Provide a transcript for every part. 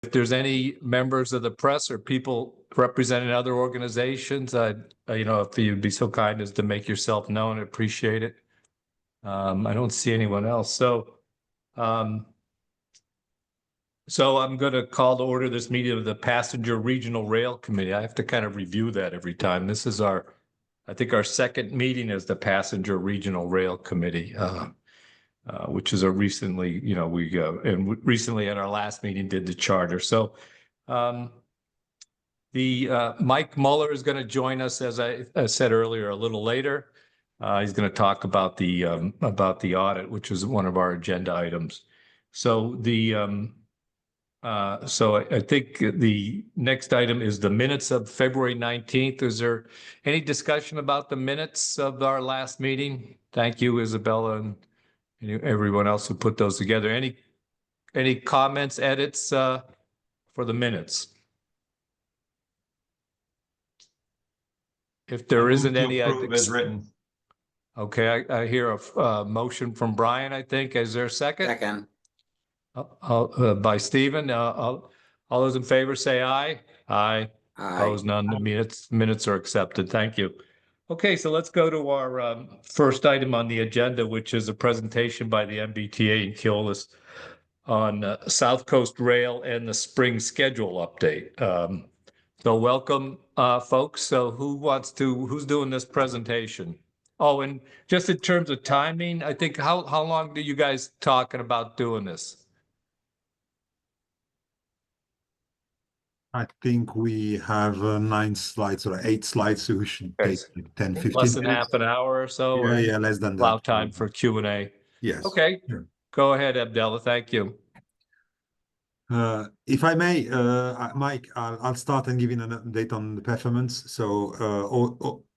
If there's any members of the press or people representing other organizations, if you'd be so kind as to make yourself known, I'd appreciate it. I don't see anyone else. So I'm going to call to order this meeting of the Passenger Regional Rail Committee. I have to kind of review that every time. This is I think our second meeting as the Passenger Regional Rail Committee. Which is recently, recently at our last meeting did the charter. So Mike Muller is going to join us, as I said earlier, a little later. He's going to talk about the audit, which is one of our agenda items. So I think the next item is the minutes of February 19th. Is there any discussion about the minutes of our last meeting? Thank you, Isabella, and everyone else who put those together. Any comments, edits for the minutes? If there isn't any, I think as written. Okay, I hear a motion from Brian, I think. Is there a second? Second. By Stephen. All those in favor say aye. Aye. Aye. Opposed, none. The minutes are accepted. Thank you. Okay, so let's go to our first item on the agenda, which is a presentation by the MBTA and Keolis on South Coast Rail and the spring schedule update. So welcome, folks. So who's doing this presentation? Oh, and just in terms of timing, I think how long do you guys talking about doing this? I think we have 9 slides or 8 slides, so we should take 10, 15 less than minutes. half an hour or so. Yeah, less than that. Allow time for Q&A. Yes. Okay. Sure. Go ahead, Abdallah. Thank you. If I may, Mike, I'll start and give you an update on the performance. So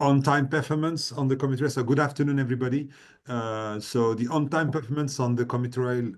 on-time performance on the commuter rail. So good afternoon, everybody. So the on-time performance on the commuter rail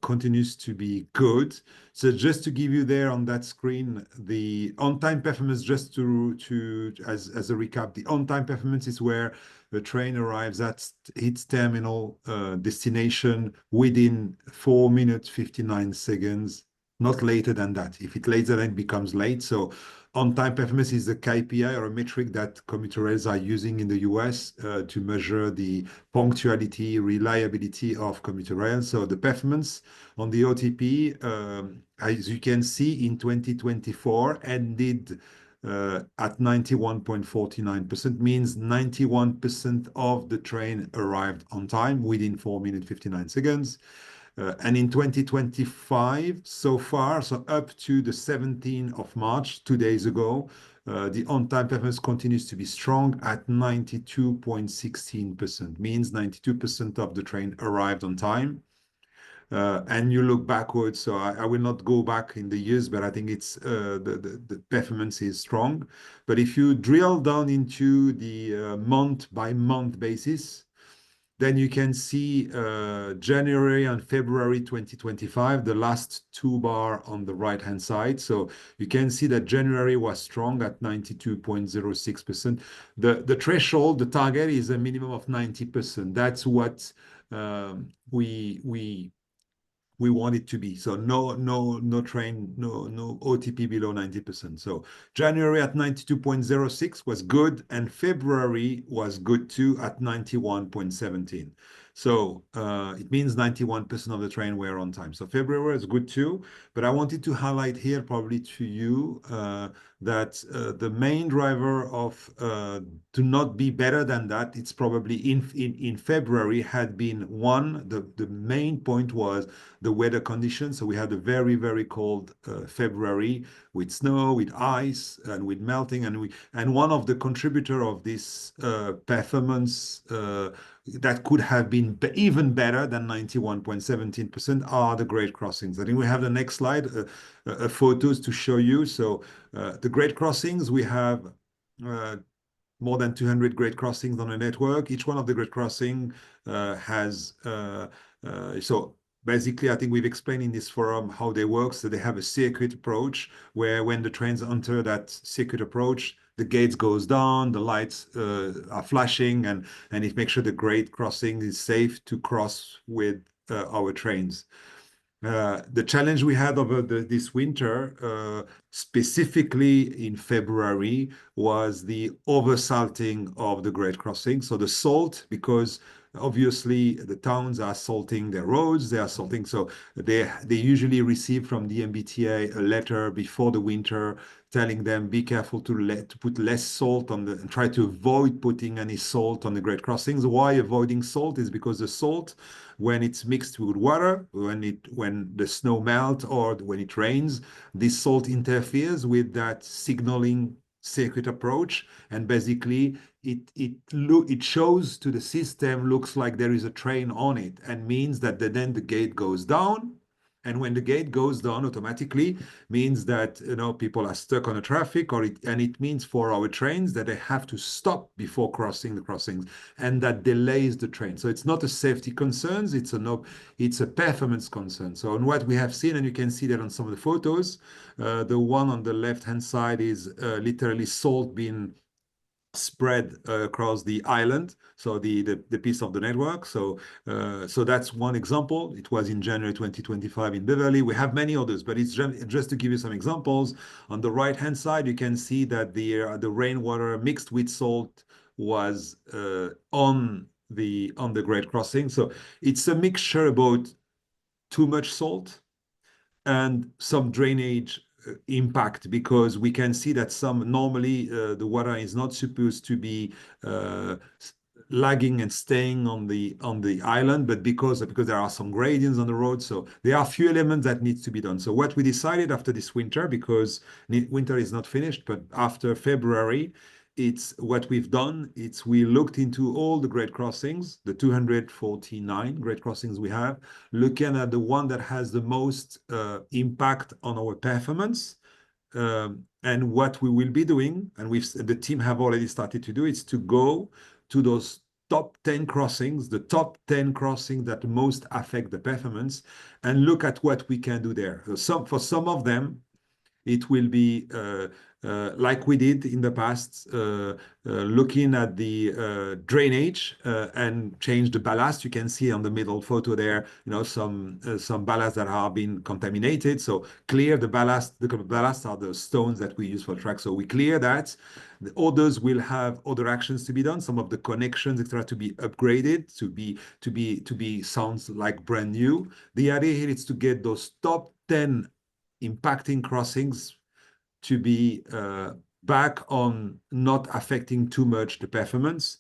continues to be good. So just to give you there on that screen, the on-time performance, just as a recap, the on-time performance is where the train arrives at its terminal destination within 4 minutes, 59 seconds. Not later than that. If it's later, then it becomes late. So on-time performance is a KPI or a metric that commuter rails are using in the US to measure the punctuality, reliability of commuter rail. So the performance on the OTP, as you can see in 2024, ended at 91.49%, means 91% of the train arrived on time within 4 minutes, 59 seconds. And in 2025, so far, so up to the 17th of March, 2 days ago, the on-time performance continues to be strong at 92.16%, means 92% of the train arrived on time. And you look backwards, so I will not go back in the years, but I think it's the performance is strong. But if you drill down into the month-by-month basis, then you can see January and February 2025, the last 2 bars on the right-hand side. So you can see that January was strong at 92.06%. The threshold, the target is a minimum of 90%. That's what we want it to be. So no train, no OTP below 90%. So January at 92.06 was good, and February was good too at 91.17. So it means 91% of the train were on time. So February is good too, but I wanted to highlight here probably to you that the main driver of to not be better than that, it's probably in February had been one, the main point was the weather conditions. So we had a very, very cold February with snow, with ice, and with melting. And one of the contributor of this performance that could have been even better than 91.17% are the grade crossings. I think we have the next slide, photos to show you. So the grade crossings, we have more than 200 grade crossings on the network. Each one of the grade crossing has, so basically, I think we've explained in this forum how they work. So they have a circuit approach where when the trains enter that circuit approach, the gates goes down, the lights are flashing, and it makes sure the grade crossing is safe to cross with our trains. The challenge we had over this winter, specifically in February, was the oversalting of the grade crossing. So the salt, because obviously the towns are salting their roads, they are salting. So they usually receive from the MBTA a letter before the winter telling them be careful to put less salt on and try to avoid putting any salt on the grade crossings. Why avoiding salt is because the salt, when it's mixed with water, when the snow melts or when it rains, this salt interferes with that signaling circuit approach, and basically it shows to the system, looks like there is a train on it, and means that then the gate goes down. And when the gate goes down automatically, means that people are stuck on the traffic, and it means for our trains that they have to stop before crossing the crossings, and that delays the train. So it's not a safety concern, it's a performance concern. So on what we have seen, and you can see that on some of the photos, the one on the left-hand side is literally salt being spread across the island, so the piece of the network. So that's one example. It was in January 2025 in Beverly. We have many others, but it's just to give you some examples. On the right-hand side, you can see that the rainwater mixed with salt was on the grade crossing. So it's a mixture about too much salt and some drainage impact, because we can see that normally the water is not supposed to be lagging and staying on the island, but because there are some gradients on the road, so there are a few elements that needs to be done. So what we decided after this winter, because winter is not finished, but after February, it's what we've done. We looked into all the grade crossings, the 249 grade crossings we have, looking at the one that has the most impact on our performance. And what we will be doing, and the team have already started to do, is to go to those top 10 crossings, the top 10 crossings that most affect the performance, and look at what we can do there. So for some of them, it will be like we did in the past, looking at the drainage and change the ballast. You can see on the middle photo there, some ballast that are being contaminated. So clear the ballast. The ballast are the stones that we use for track. So we clear that. The others will have other actions to be done. Some of the connections, etc., to be upgraded to be sounds like brand new. The idea here is to get those top 10 impacting crossings to be back on not affecting too much the performance.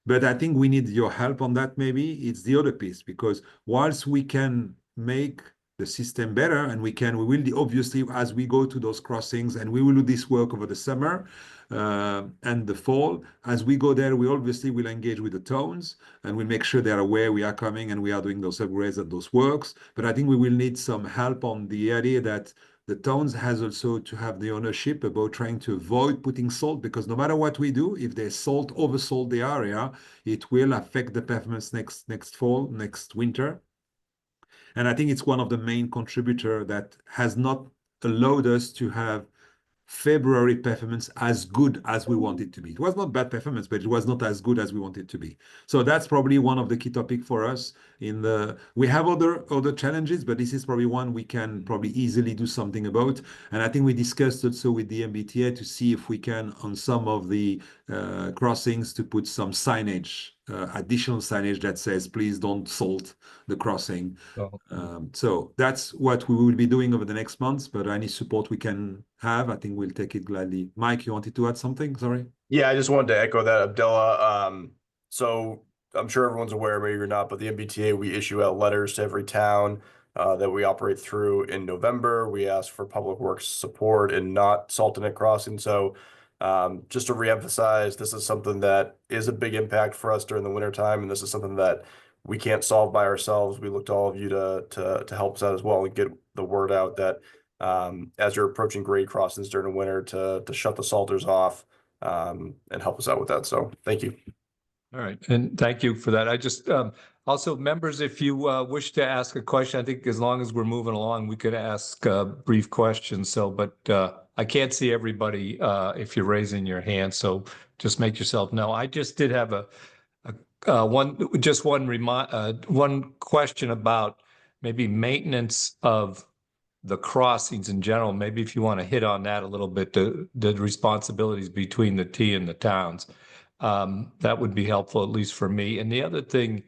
But I think we need your help on that. Maybe it's the other piece, because whilst we can make the system better, and we will obviously, as we go to those crossings, and we will do this work over the summer and the fall, as we go there, we obviously will engage with the towns, and we'll make sure they're aware we are coming and we are doing those upgrades and those works. But I think we will need some help on the idea that the towns has also to have the ownership about trying to avoid putting salt, because no matter what we do, if they oversalt the area, it will affect the performance next fall, next winter. And I think it's one of the main contributor that has not allowed us to have February performance as good as we want it to be. It was not bad performance, but it was not as good as we want it to be. So that's probably one of the key topics for us. We have other challenges, but this is probably one we can probably easily do something about. And I think we discussed also with the MBTA to see if we can, on some of the crossings, to put some signage, additional signage that says, please don't salt the crossing. Oh. So that's what we will be doing over the next months, but any support we can have, I think we'll take it gladly. Mike, you wanted to add something? Sorry. Yeah, I just wanted to echo that, Abdullah. So I'm sure everyone's aware, maybe you're not, but the MBTA, we issue out letters to every town that we operate through in November. We ask for public works support and not salt net crossing. So just to reemphasize, this is something that is a big impact for us during the wintertime, and this is something that we can't solve by ourselves. We look to all of you to help us out as well and get the word out that as you're approaching grade crossings during the winter, to shut the salters off and help us out with that. So thank you. All right, and thank you for that. I just also, members, if you wish to ask a question, I think as long as we're moving along, we could ask brief questions. So, but I can't see everybody if you're raising your hand, so just make yourself know. I just did have one question about maybe maintenance of the crossings in general, maybe if you want to hit on that a little bit, the responsibilities between the T and the towns, that would be helpful, at least for me. And the other thing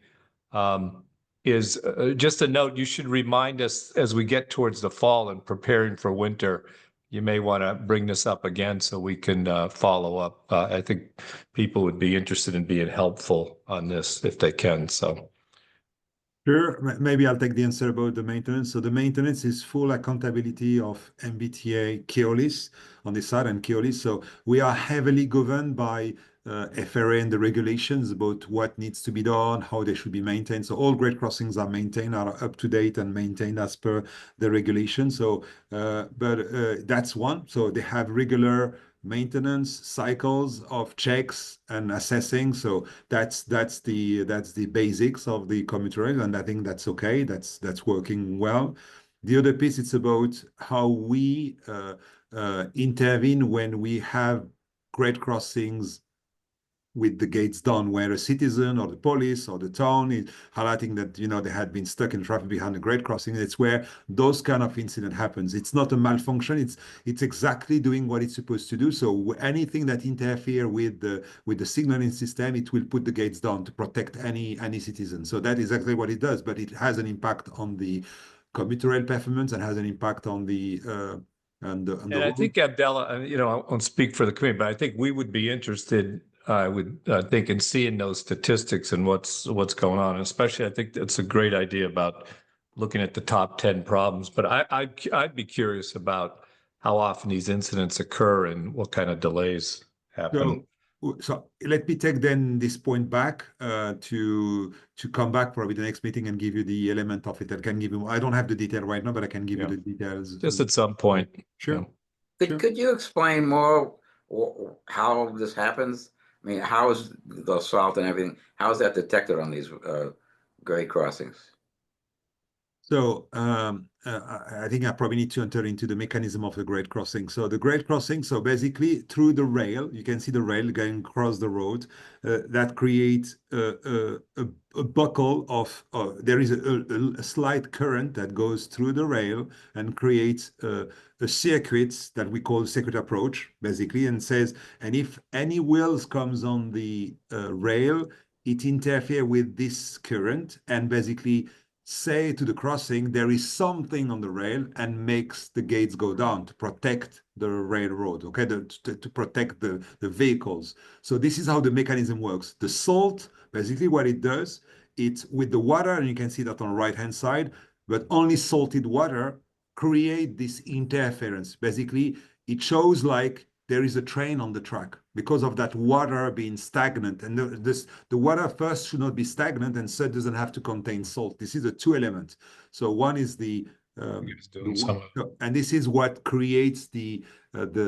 is just a note, you should remind us as we get towards the fall and preparing for winter, you may want to bring this up again so we can follow up. I think people would be interested in being helpful on this if they can, so. Sure, maybe I'll take the answer about the maintenance. So the maintenance is full accountability of MBTA Keolis on this side and Keolis. So we are heavily governed by FRA and the regulations about what needs to be done, how they should be maintained. So all grade crossings are maintained, are up to date and maintained as per the regulations. So, that's one. So they have regular maintenance cycles of checks and assessing. So that's the basics of the commuter rail, and I think that's okay. That's working well. The other piece, it's about how we intervene when we have grade crossings with the gates down, where a citizen or the police or the town is highlighting that, they had been stuck in traffic behind a grade crossing. It's where those kind of incident happens. It's not a malfunction. It's exactly doing what it's supposed to do. So anything that interfere with the signaling system, it will put the gates down to protect any citizen. So that is exactly what it does, but it has an impact on the commuter rail performance and has an impact on the And I think Abdallah, I won't speak for the committee, but I think we would be interested, I would think, in seeing those statistics and what's going on. And especially, I think that's a great idea about looking at the top 10 problems. But I'd be curious about how often these incidents occur and what kind of delays happen. So let me take then this point back to come back probably the next meeting and give you the element of it. I don't have the detail right now, but I can give you the details. Just at some point. Sure. Could you explain more how this happens? I mean, how is the salt and everything, how is that detected on these grade crossings? So I think I probably need to enter into the mechanism of the grade crossing. So the grade crossing, so basically through the rail, you can see the rail going across the road. That creates a buckle of, there is a slight current that goes through the rail and creates a circuit that we call circuit approach, basically, and says, and if any wheels comes on the rail, it interferes with this current and basically say to the crossing, there is something on the rail and makes the gates go down to protect the railroad, okay, to protect the vehicles. So this is how the mechanism works. The salt, basically what it does, it's with the water, and you can see that on the right-hand side, but only salted water create this interference. Basically, it shows like there is a train on the track because of that water being stagnant. And the water first should not be stagnant, and so it doesn't have to contain salt. This is a two element. So one is and this is what creates the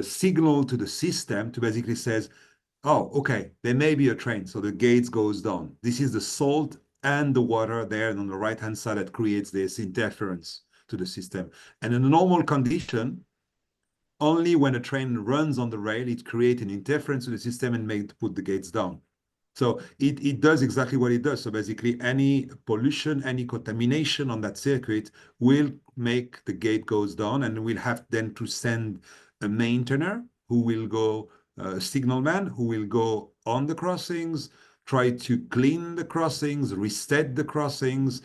signal to the system to basically says, oh, okay, there may be a train. So the gates goes down. This is the salt and the water there on the right-hand side that creates this interference to the system. And in a normal condition, only when a train runs on the rail, it creates an interference to the system and put the gates down. So it does exactly what it does. So basically, any pollution, any contamination on that circuit will make the gate goes down, and we'll have then to send a maintainer who will go, a signalman who will go on the crossings, try to clean the crossings, reset the crossings,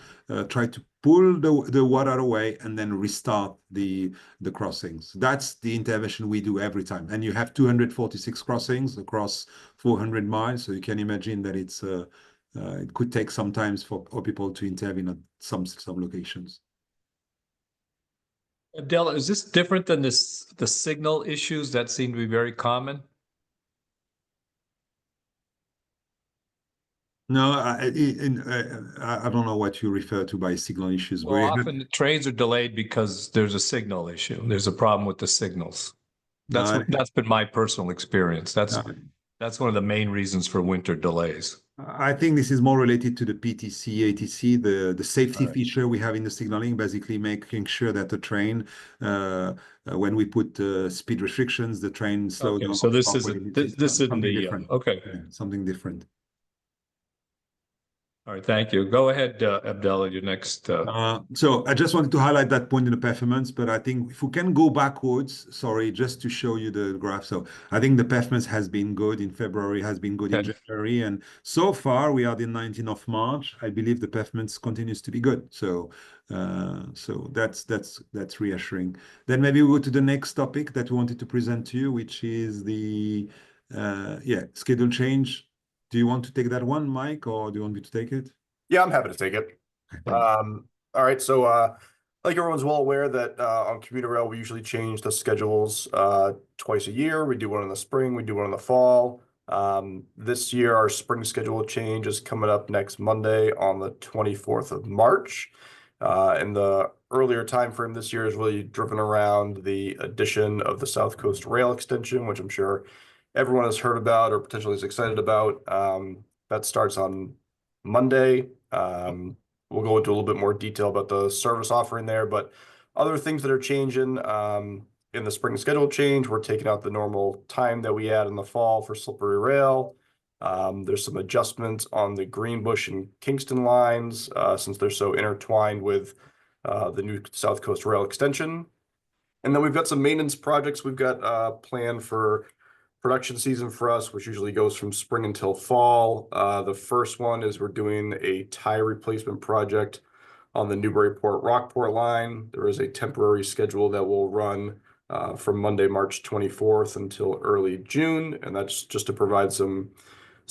try to pull the water away, and then restart the crossings. That's the intervention we do every time. And you have 246 crossings across 400 miles. So you can imagine that it could take some time for people to intervene at some locations. Adela, is this different than the signal issues that seem to be very common? No, I don't know what you refer to by signal issues. Well, often the trains are delayed because there's a signal issue. There's a problem with the signals. That's been my personal experience. That's one of the main reasons for winter delays. I think this is more related to the PTC, ATC, the safety feature we have in the signaling, basically making sure that the train, when we put speed restrictions, the train slows down. So this isn't the, okay. Yeah, something different. All right, thank you. Go ahead, Abdullah, your next. So I just wanted to highlight that point in the performance, but I think if we can go backwards, sorry, just to show you the graph. So I think the performance has been good in February, has been good in Okay. January, and so far we are the 19th of March. I believe the performance continues to be good. So that's reassuring. Then maybe we go to the next topic that we wanted to present to you, which is the schedule change. Do you want to take that one, Mike, or do you want me to take it? Yeah, I'm happy to take it. All right, so like everyone's well aware that on commuter rail we usually change the schedules twice a year. We do one in the spring, we do one in the fall. This year our spring schedule change is coming up next Monday on the 24th of March. And the earlier time frame this year is really driven around the addition of the South Coast Rail extension, which I'm sure everyone has heard about or potentially is excited about. That starts on Monday. We'll go into a little bit more detail about the service offering there, but other things that are changing in the spring schedule change, we're taking out the normal time that we had in the fall for slippery rail. There's some adjustments on the Greenbush and Kingston lines since they're so intertwined with the new South Coast Rail extension. And then we've got some maintenance projects we've got planned for production season for us, which usually goes from spring until fall. The first one is we're doing a tie replacement project on the Newburyport Rockport line. There is a temporary schedule that will run from Monday, March 24th until early June, and that's just to provide some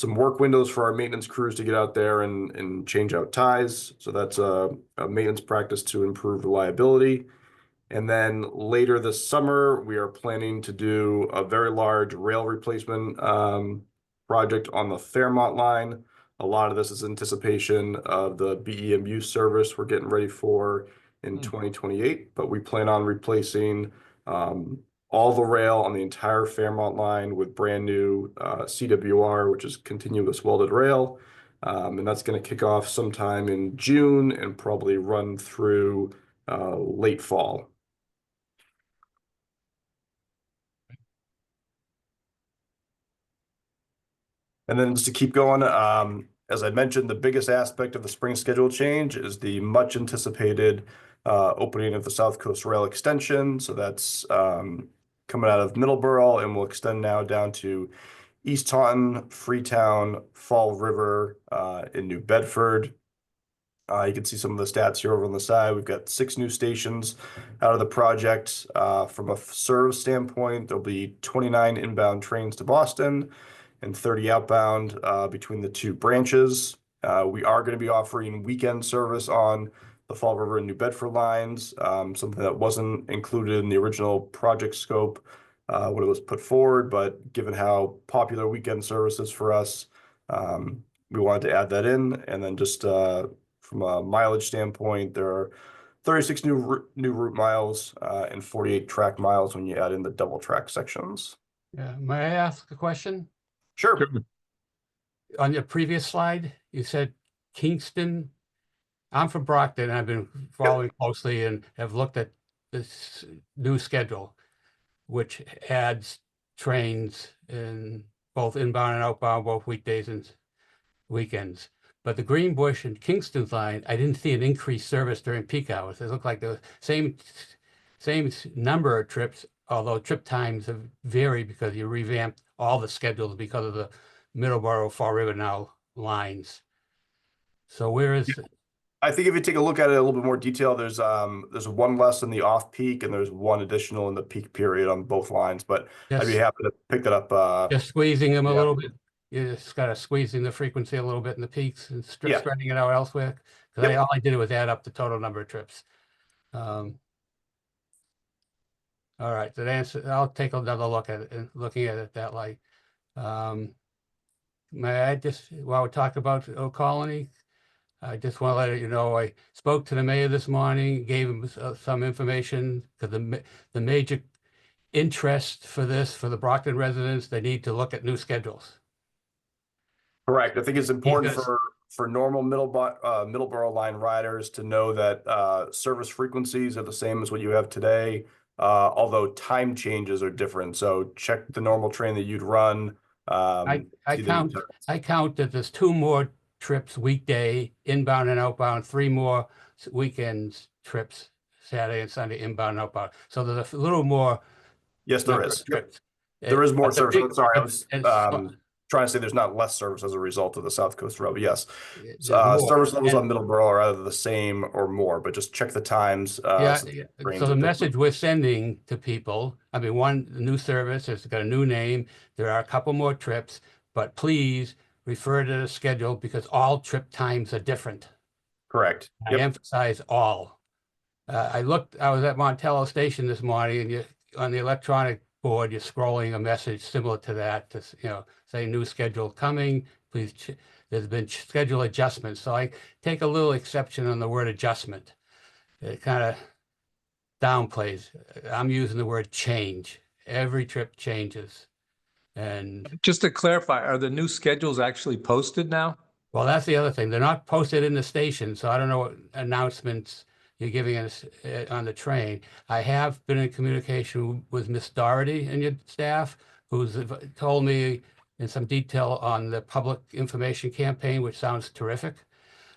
work windows for our maintenance crews to get out there and change out ties. So that's a maintenance practice to improve reliability. And then later this summer, we are planning to do a very large rail replacement project on the Fairmont line. A lot of this is anticipation of the BEMU service we're getting ready for in 2028, but we plan on replacing all the rail on the entire Fairmont line with brand new CWR, which is continuous welded rail. And that's going to kick off sometime in June and probably run through late fall. And then just to keep going, as I mentioned, the biggest aspect of the spring schedule change is the much anticipated opening of the South Coast Rail extension. So that's coming out of Middleborough and will extend now down to East Taunton, Freetown, Fall River, in New Bedford. You can see some of the stats here over on the side. We've got 6 new stations out of the project. From a service standpoint, there'll be 29 inbound trains to Boston and 30 outbound between the 2 branches. We are going to be offering weekend service on the Fall River and New Bedford lines, something that wasn't included in the original project scope when it was put forward, but given how popular weekend service is for us, we wanted to add that in. And then just from a mileage standpoint, there are 36 new route miles and 48 track miles when you add in the double track sections. Yeah, may I ask a question? Sure. On your previous slide, you said Kingston. I'm from Brockton, and I've been following closely and have looked at this new schedule, which adds trains in both inbound and outbound, both weekdays and weekends. But the Greenbush and Kingston line, I didn't see an increased service during peak hours. It looked like the same number of trips, although trip times have varied because you revamped all the schedules because of the Middleborough, Fall River now lines. So where is it? I think if you take a look at it in a little bit more detail, there's one less in the off peak and there's one additional in the peak period on both lines, but I'd be happy to pick that up. Just squeezing them a little bit. You just got to squeezing the frequency a little bit in the peaks and spreading it out elsewhere. Because all I did was add up the total number of trips. All right, that answer. I'll take another look at it and looking at it that light. May I just, while we talk about Old Colony, I just want to let you know I spoke to the mayor this morning, gave him some information because the major interest for this for the Brockton residents, they need to look at new schedules. Correct. I think it's important for normal Middleborough line riders to know that service frequencies are the same as what you have today. Although time changes are different. So check the normal train that you'd run. I count that there's 2 more trips weekday, inbound and outbound, 3 more weekends trips, Saturday and Sunday, inbound and outbound. So there's a little more Yes, there number of is. Yep. trips. There is more But the service. big- I'm sorry, I but was it's- trying to say there's not less service as a result of the South Coast Rail, but yes. there's more. Service levels on And- Middleborough are either the same or more, but just check the times. Yeah, since yeah. trains So are the different. message we're sending to people, I mean, one, the new service has got a new name. There are a couple more trips, but please refer to the schedule because all trip times are different. Correct. I Yep. emphasize all. I was at Montello Station this morning and you, on the electronic board, you're scrolling a message similar to that to, say new schedule coming, please, there's been schedule adjustments. So I take a little exception on the word adjustment. It kind of downplays. I'm using the word change. Every trip changes. And Just to clarify, are the new schedules actually posted now? well, that's the other thing. They're not posted in the station, so I don't know what announcements you're giving us on the train. I have been in communication with Miss Doherty and your staff, who's told me in some detail on the public information campaign, which sounds terrific.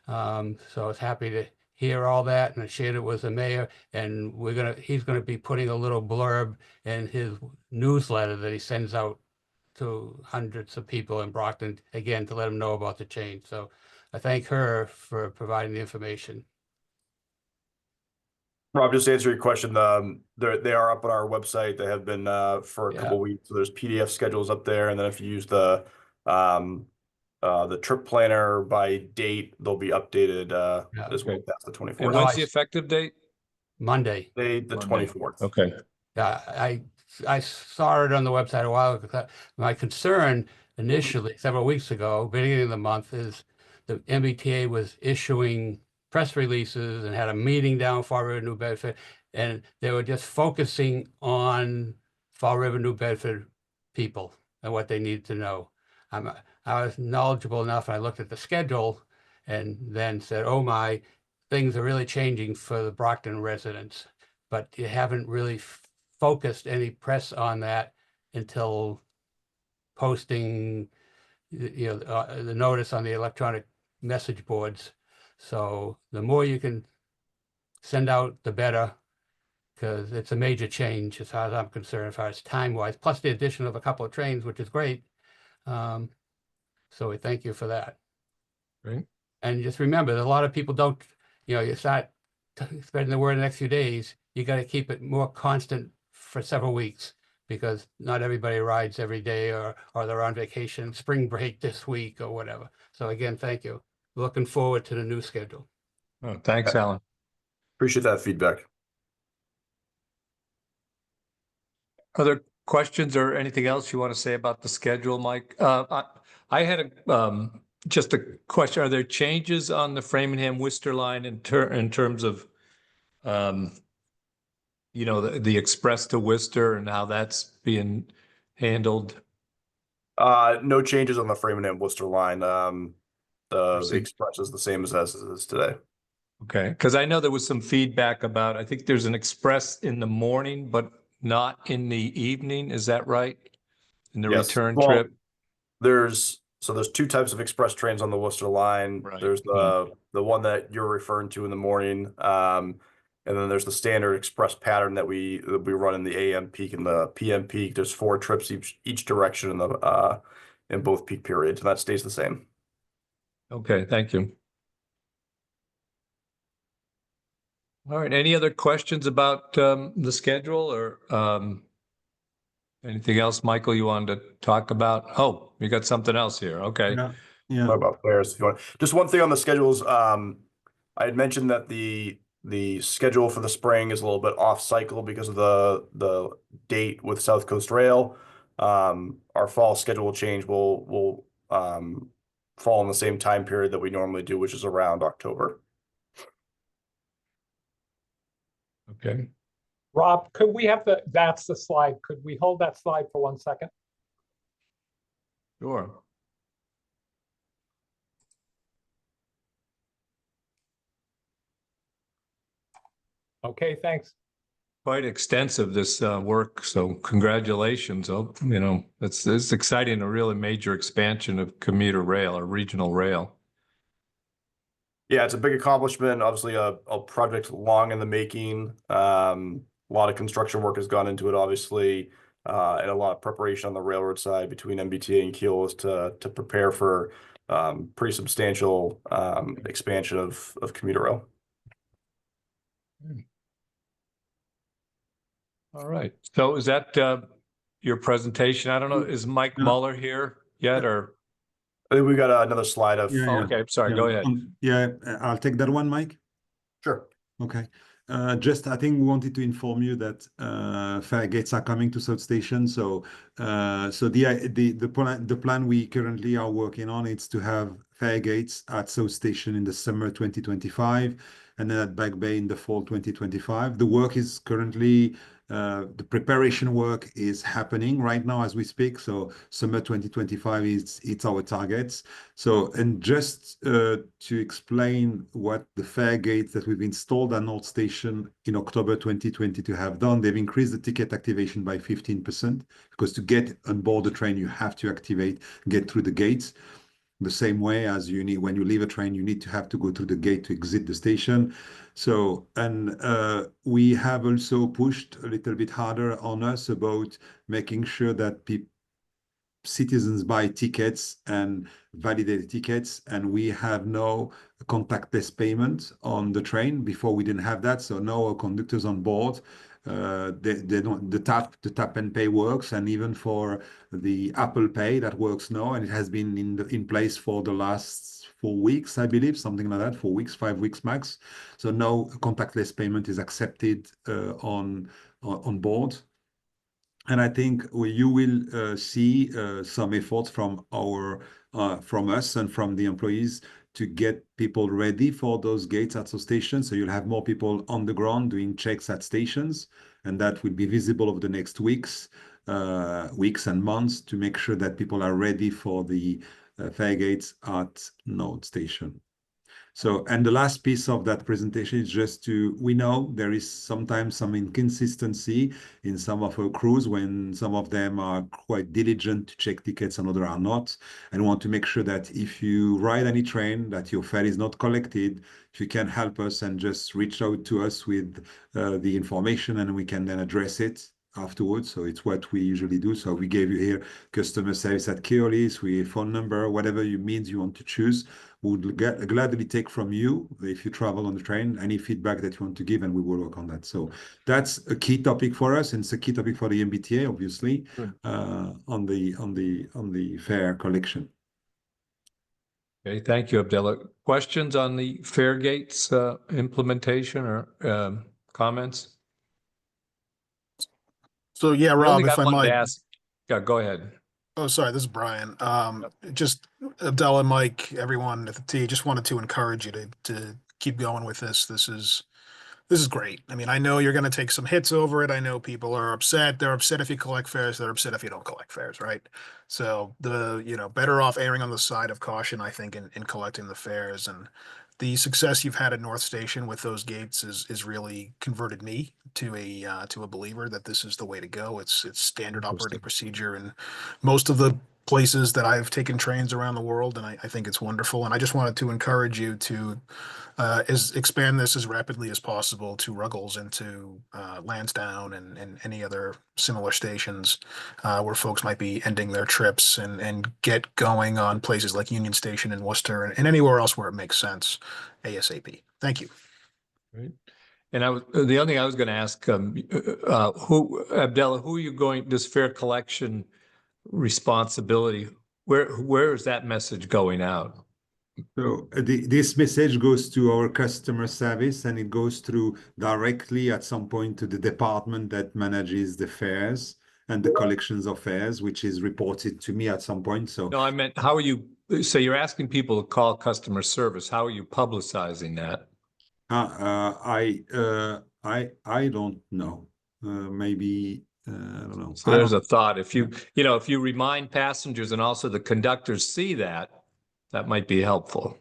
So I was happy to hear all that, and I shared it with the mayor, and he's gonna be putting a little blurb in his newsletter that he sends out to hundreds of people in Brockton, again, to let them know about the change. So I thank her for providing the information. Rob, just to answer your question, they are up on our website. They have been for a Yeah. couple weeks. So there's PDF schedules up there, and then if you use the trip planner by date, they'll be updated Yeah. as well Okay. past the And 24th. when's the effective date? Monday. The Monday. 24th. Okay. I saw it on the website a while ago. My concern initially, several weeks ago, beginning of the month, is the MBTA was issuing press releases and had a meeting down Fall River, New Bedford, and they were just focusing on Fall River, New Bedford people and what they needed to know. I was knowledgeable enough, and I looked at the schedule and then said, oh my, things are really changing for the Brockton residents, but you haven't really focused any press on that until posting, the notice on the electronic message boards. So the more you can send out, the better, because it's a major change as far as I'm concerned, as far as time-wise, plus the addition of a couple of trains, which is great. So we thank you for that. Great. And just remember, that a lot of people don't, you start spreading the word in the next few days, you got to keep it more constant for several weeks because not everybody rides every day or they're on vacation, spring break this week or whatever. So again, thank you. Looking forward to the new schedule. Oh, thanks, Alan. Appreciate that feedback. Other questions or anything else you want to say about the schedule, Mike? I had just a question. Are there changes on the Framingham Worcester line in terms of the express to Worcester and how that's being handled? No changes on the Framingham Worcester line. The See. express is the same as it is today. Okay, because I know there was some feedback about, I think there's an express in the morning, but not in the evening. Is that right? In the Yes. return Well, trip? there's two types of express trains on the Worcester line. Right. There's the one that you're referring to in the morning, and then there's the standard express pattern that we run in the AM peak and the PM peak. There's 4 trips each direction in both peak periods, and that stays the same. Okay, thank you. All right, any other questions about the schedule or anything else, Michael, you wanted to talk about? Oh, you got something else here. Okay. Yeah. What about fares if you want? Just one thing on the schedules. I had mentioned that the schedule for the spring is a little bit off cycle because of the date with South Coast Rail. Our fall schedule change will fall in the same time period that we normally do, which is around October. Okay. Rob, could we have that's the slide. Could we hold that slide for 1 second? Sure. Okay, thanks. Quite extensive, this work, so congratulations. Oh, it's exciting, a really major expansion of commuter rail or regional rail. Yeah, it's a big accomplishment. Obviously, a project long in the making. A lot of construction work has gone into it, obviously, and a lot of preparation on the railroad side between MBTA and Keolis to prepare for pretty substantial expansion of commuter rail. All right. So is that your presentation? I don't know. Is Mike No. Muller here yet or? I think we got another slide of. Yeah, yeah. Okay, sorry, go ahead. Yeah, I'll take that one, Mike. Sure. Okay. Just, I think we wanted to inform you that fare gates are coming to South Station. So, the plan we currently are working on is to have fare gates at South Station in the summer 2025, and then at Back Bay in the fall 2025. The work is currently the preparation work is happening right now as we speak. So summer 2025 it's our targets. So, and just to explain what the fare gates that we've installed at North Station in October 2022 have done, they've increased the ticket activation by 15%, because to get on board the train, you have to get through the gates. The same way as you need, when you leave a train, you need to have to go through the gate to exit the station. So, and we have also pushed a little bit harder on us about making sure that citizens buy tickets and validate tickets, and we have no contactless payment on the train. Before we didn't have that, so now our conductors on board, they don't, the tap and pay works, and even for the Apple Pay that works now, and it has been in place for the last 4 weeks, I believe, something like that, 4 weeks, 5 weeks max. So now contactless payment is accepted on board. And I think you will see some efforts from us and from the employees to get people ready for those gates at the stations. So you'll have more people on the ground doing checks at stations, and that will be visible over the next weeks and months, to make sure that people are ready for the fare gates at North Station. So, and the last piece of that presentation is just we know there is sometimes some inconsistency in some of our crews, when some of them are quite diligent to check tickets and others are not, and want to make sure that if you ride any train, that your fare is not collected. If you can help us and just reach out to us with the information, and we can then address it afterwards. So it's what we usually do. So we gave you here customer service at Keolis, phone number, whatever means you want to choose. We would gladly take from you, if you travel on the train, any feedback that you want to give, and we will work on that. So that's a key topic for us, and it's a key topic for the MBTA, obviously, on the fare collection. Okay, thank you, Abdullah. Questions on the fare gates implementation or comments? So yeah, The Rob, only thing if I I wanted to might. ask, yeah, go ahead. Oh, sorry, this is Brian. Just Abdullah, Mike, everyone at the T, just wanted to encourage you to keep going with this. This is great. I mean, I know you're going to take some hits over it. I know people are upset. They're upset if you collect fares. They're upset if you don't collect fares, right? So better off erring on the side of caution, I think, in collecting the fares. And the success you've had at North Station with those gates is really converted me to a believer that this is the way to go. It's standard operating procedure in most of the places that I've taken trains around the world, and I think it's wonderful. And I just wanted to encourage you to expand this as rapidly as possible to Ruggles and to Lansdowne and any other similar stations where folks might be ending their trips, and get going on places like Union Station in Worcester and anywhere else where it makes sense ASAP. Thank you. Right. And the only thing I was going to ask, Abdullah, who are you going, this fare collection responsibility, where is that message going out? So this message goes to our customer service, and it goes through directly at some point to the department that manages the fares and the collections of fares, which is reported to me at some point. So No, I meant, how are you, so you're asking people to call customer service. How are you publicizing that? I don't know. Maybe I don't know. So there's a thought. If you remind passengers and also the conductors see that, that might be helpful.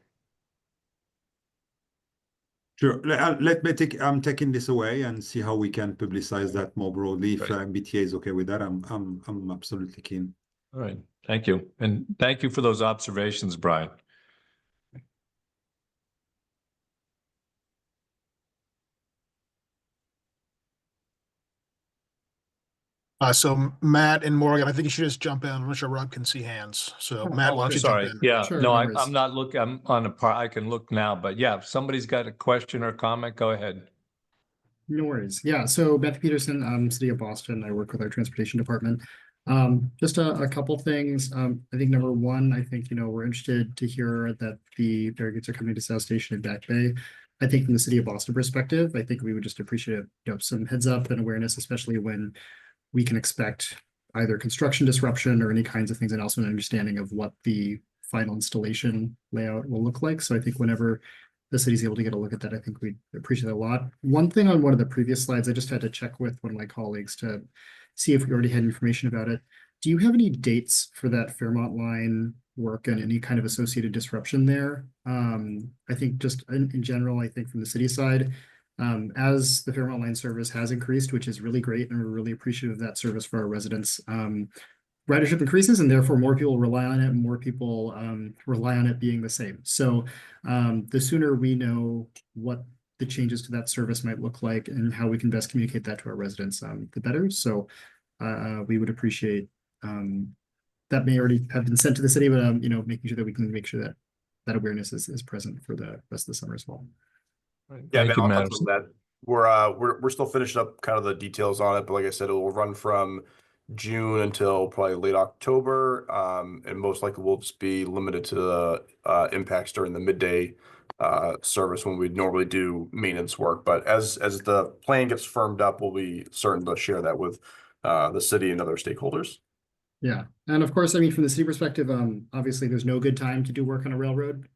Sure. I'm taking this away and see how we can publicize that more broadly. If MBTA is okay with that, I'm absolutely keen. All right. Thank you. And thank you for those observations, Brian. So Matt and Morgan, I think you should just jump in. I'm not sure Rob can see hands. So Matt, why don't you jump Sorry. in? Yeah, Sure, no, no I'm worries. not looking, I'm on a part, I can look now, but yeah, if somebody's got a question or comment, go ahead. No worries. Yeah, so Beth Peterson, City of Boston. I work with our transportation department. Just a couple things. I think number one, I think, we're interested to hear that the delegates are coming to South Station and Back Bay. I think from the City of Boston perspective, I think we would just appreciate, some heads up and awareness, especially when we can expect either construction disruption or any kinds of things, and also an understanding of what the final installation layout will look like. So I think whenever the city's able to get a look at that, I think we'd appreciate it a lot. One thing on one of the previous slides, I just had to check with one of my colleagues to see if we already had information about it. Do you have any dates for that Fairmont line work and any kind of associated disruption there? I think just in general, I think from the city side, as the Fairmont line service has increased, which is really great, and we're really appreciative of that service for our residents. Ridership increases, and therefore more people rely on it, and more people rely on it being the same. So the sooner we know what the changes to that service might look like and how we can best communicate that to our residents, the better. So we would appreciate that may already have been sent to the city, but making sure that we can make sure that that awareness is present for the rest of the summer as well. Yeah, Thank man, you, I'll touch Madison. on that. We're still finishing up kind of the details on it, but like I said, it will run from June until probably late October. And most likely will just be limited to the impacts during the midday service when we normally do maintenance work. But as the plan gets firmed up, we'll be certain to share that with the city and other stakeholders. Yeah, and of course, I mean, from the city perspective, obviously there's no good time to do work on a railroad.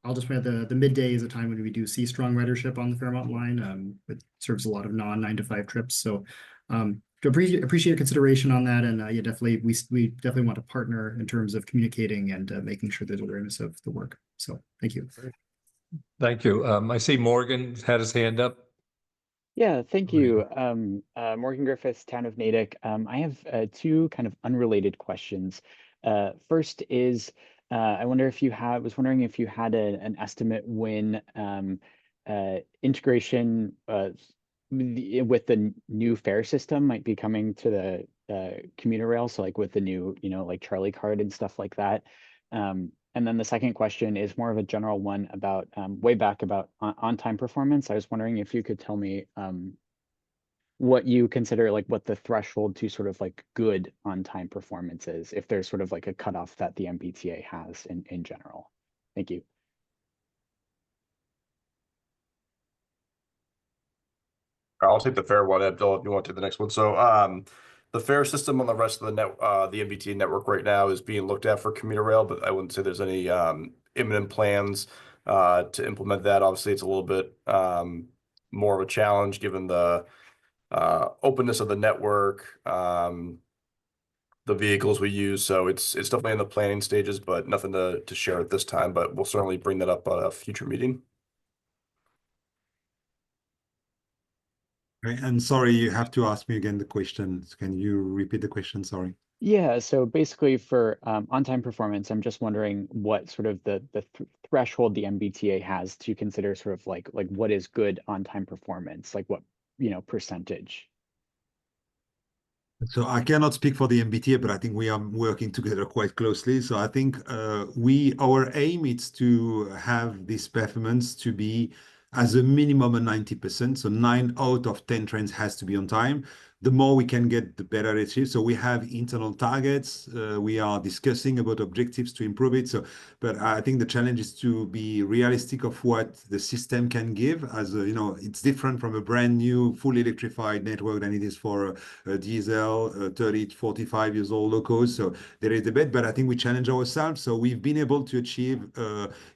I'll just point out the midday is a time when we do see strong ridership on the Fairmont line. It serves a lot of non-9 to 5 trips. So to appreciate consideration on that. And yeah, definitely, we definitely want to partner in terms of communicating and making sure there's awareness of the work. So thank you. Thank you. I see Morgan had his hand up. Yeah, thank you. Morgan Griffiths, Town of Natick. I have two kind of unrelated questions. First is, I wonder if you was wondering if you had an estimate when integration with the new fare system might be coming to the commuter rail. So like with the new, like Charlie card and stuff like that. And then the second question is more of a general one about way back about on-time performance. I was wondering if you could tell me what you consider like what the threshold to sort of like good on-time performance is, if there's sort of like a cutoff that the MBTA has in general. Thank you. I'll take the fare one, Abdul, if you want to the next one. So the fare system on the rest of the the MBTA network right now is being looked at for commuter rail, but I wouldn't say there's any imminent plans to implement that. Obviously, it's a little bit more of a challenge given the openness of the network, the vehicles we use. So it's definitely in the planning stages, but nothing to share at this time. But we'll certainly bring that up at a future meeting. Okay, and sorry, you have to ask me again the question. Can you repeat the question? Sorry. Yeah, so basically for on-time performance, I'm just wondering what sort of the threshold the MBTA has to consider sort of like what is good on-time performance, like what, percentage. So I cannot speak for the MBTA, but I think we are working together quite closely. So I think our aim is to have this performance to be as a minimum of 90%. So 9 out of 10 trains has to be on time. The more we can get, the better it is. So we have internal targets. We are discussing about objectives to improve it. So, but I think the challenge is to be realistic of what the system can give. As it's different from a brand new, fully electrified network than it is for a diesel, 30, 45 years old locos. So there is a bit, but I think we challenge ourselves. So we've been able to achieve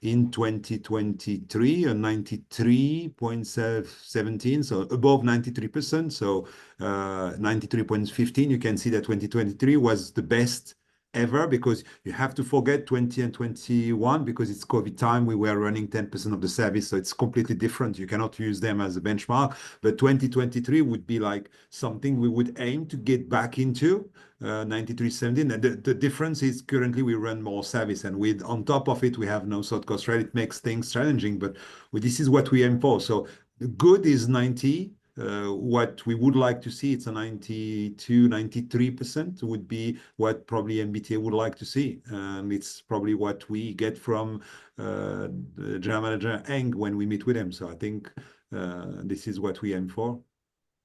in 2023 a 93.17, so above 93%. So 93.15, you can see that 2023 was the best ever, because you have to forget 20 and 21 because it's COVID time. We were running 10% of the service, so it's completely different. You cannot use them as a benchmark, but 2023 would be like something we would aim to get back into 93.17. And the difference is currently we run more service, and with on top of it we have no South Coast Rail. It makes things challenging, but this is what we aim for. So good is 90. what we would like to see, it's a 92, 93% would be what probably MBTA would like to see. And it's probably what we get from the general manager Eng when we meet with him. So I think this is what we aim for.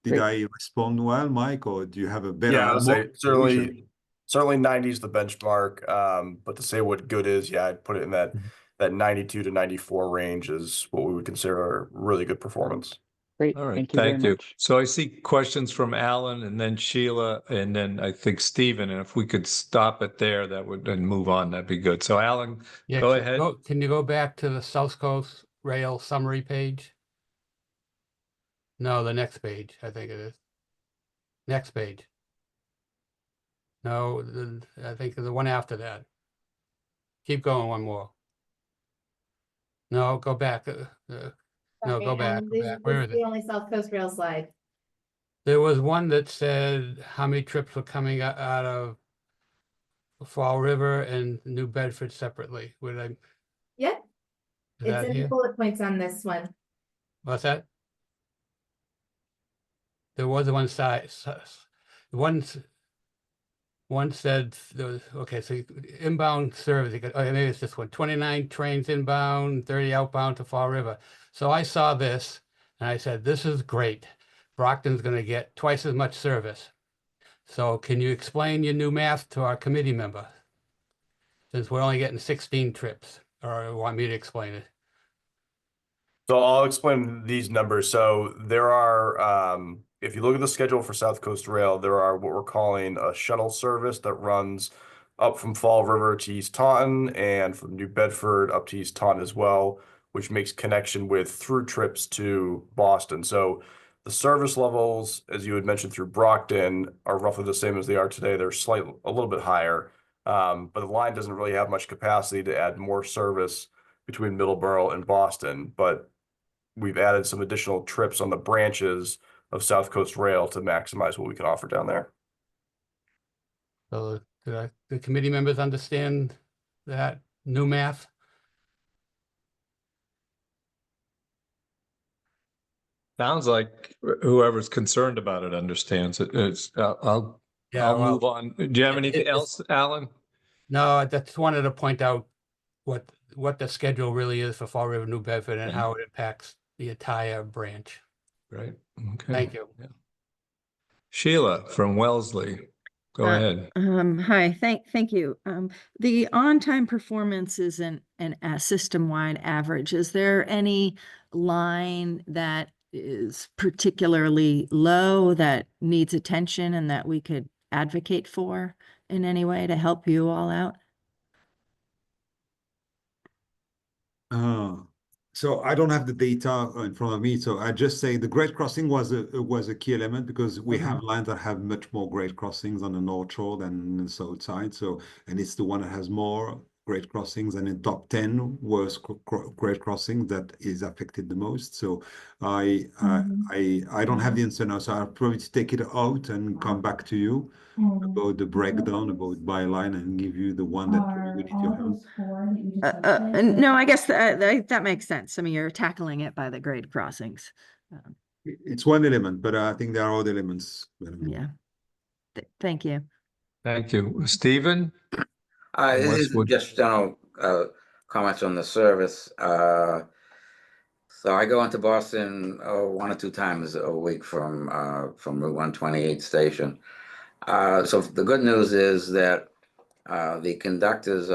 Did Great. I respond well, Mike, or do you have a better? Yeah, I would more say certainly 90 is the benchmark. But to say what good is, yeah, I'd put it in that 92 to 94 range is what we would consider a really good performance. Great. All right, Thank you very thank you. much. So I see questions from Alan and then Sheila and then I think Stephen. And if we could stop it there, that would and move on, that'd be good. So Alan, Yeah, go ahead. Can you go back to the South Coast Rail summary page? No, the next page, I think it is. Next page. No, I think the one after that. Keep going one more. No, go back. No, Sorry, go back. this Where is is the it? only South Coast Rail slide. There was one that said how many trips were coming out of Fall River and New Bedford separately. Would I? Yep, Is it's that in the here? bullet points on this one. What's that? There was one side. One said there was okay. So inbound service. Okay, maybe it's this one. 29 trains inbound, 30 outbound to Fall River. So I saw this and I said, "This is great. Brockton's going to get twice as much service." So can you explain your new math to our committee member? Since we're only getting 16 trips, or want me to explain it? So I'll explain these numbers. So there are, if you look at the schedule for South Coast Rail, there are what we're calling a shuttle service that runs up from Fall River to East Taunton and from New Bedford up to East Taunton as well, which makes connection with through trips to Boston. So the service levels, as you had mentioned through Brockton, are roughly the same as they are today. They're a little bit higher, but the line doesn't really have much capacity to add more service between Middleborough and Boston. But we've added some additional trips on the branches of South Coast Rail to maximize what we can offer down there. So do the committee members understand that new math? Sounds like whoever's concerned about it understands it. I'll well, move on. Do you have anything it's- else, Alan? No, I just wanted to point out what the schedule really is for Fall River, New Bedford, and Okay. how it impacts the entire branch. Right. Okay. Thank you. Yeah. Sheila from Wellesley, go ahead. Hi, thank you. The on-time performance is an system-wide average. Is there any line that is particularly low that needs attention and that we could advocate for in any way to help you all out? So I don't have the data in front of me. So I just say the grade crossing was a key element because we have lines that have much more grade crossings on the North Shore than the South side. So, and it's the one that has more grade crossings, and in top 10 worst grade crossings that is affected the most. So I don't have the answer now. So I'll probably take it out and come back to you about the breakdown about by line and give you the one that probably would need your help. No, I guess that makes sense. I mean, you're tackling it by the grade crossings. It's one element, but I think there are other elements. Yeah. Thank you. Thank you. Stephen? This is Westwood. just general comments on the service. So I go into Boston 1 or 2 times a week from Route 128 station. So the good news is that the conductors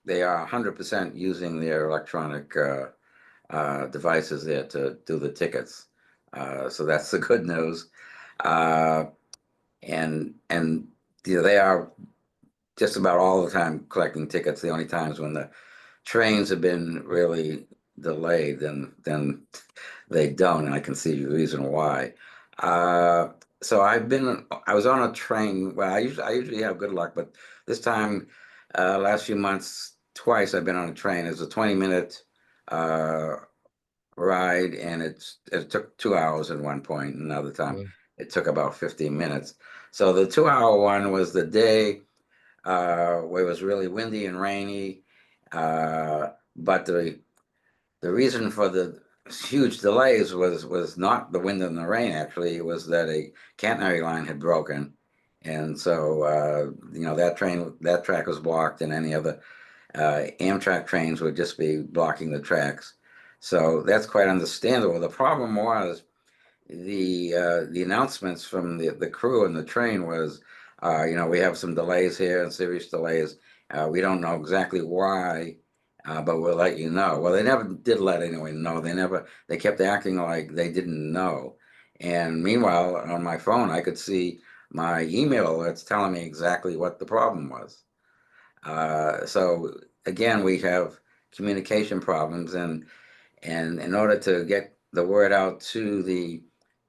they are 100% using their electronic devices there to do the tickets. So that's the good news. And you know, they are just about all the time collecting tickets. The only times when the trains have been really delayed, then they don't, and I can see the reason why. So I was on a train. Well, I usually have good luck, but this time, last few months, twice I've been on a train. It's a 20-minute ride, and it took 2 hours at one point. Another time, it took about 15 minutes. So the 2-hour one was the day where it was really windy and rainy. But the reason for the huge delays was not the wind and the rain. Actually, it was that a catenary line had broken, and so that track was blocked, and any other Amtrak trains would just be blocking the tracks. So that's quite understandable. The problem was the announcements from the crew and the train was, we have some delays here and serious delays. We don't know exactly why, but we'll let you know. Well, they never did let anyone know. They kept acting like they didn't know. And meanwhile, on my phone, I could see my email alerts telling me exactly what the problem was. So again, we have communication problems, and in order to get the word out to the